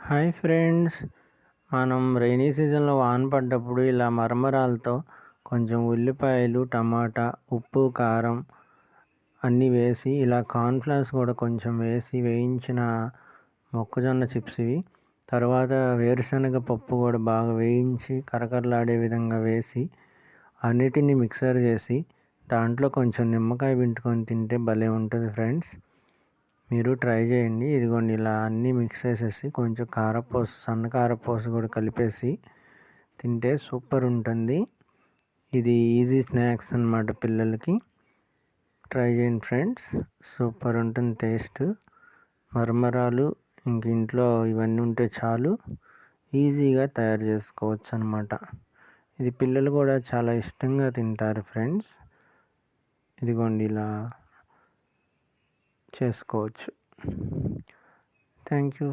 Hi friends, మనం rainy సీజన్లో వాన పడ్డప్పుడు ఇలా మరమరాలతో కొంచెం ఉల్లిపాయలు, టమాటా, ఉప్పు, కారం అన్నీ వేసి ఇలా కార్న్‌ఫ్లవర్స్ కూడా కొంచెం వేయించిన మొక్కజొన్న చిప్స్ ఇవి. తర్వాత వేరుశనగ పప్పు కూడా బాగా వేయించి కరకరలాడే విధంగా వేసి అన్నిటిని మిక్సర్ చేసి దాంట్లో కొంచెం నిమ్మకాయ పిండుకొని తింటే భలే ఉంటుంది ఫ్రెండ్స్. మీరు ట్రై చేయండి. ఇదిగోండి ఇలా అన్నీ మిక్స్ చేసేసి కొంచెం కారపూస, సన్న కారపూస కూడా కలిపేసి తింటే సూపర్ ఉంటుంది. ఇది ఈజీ స్నాక్స్ అన్నమాట పిల్లలకి. ట్రై చేయండి ఫ్రెండ్స్, సూపర్ ఉంటుంది టేస్ట్. మరమరాలు ఇంక ఇంట్లో ఇవన్నీ ఉంటే చాలు, ఈజీగా తయారు చేసుకోవచ్చు అన్నమాట. ఇది పిల్లలు కూడా చాలా ఇష్టంగా తింటారు ఫ్రెండ్స్. ఇదిగోండి ఇలా చేసుకోవచ్చు. Thank you.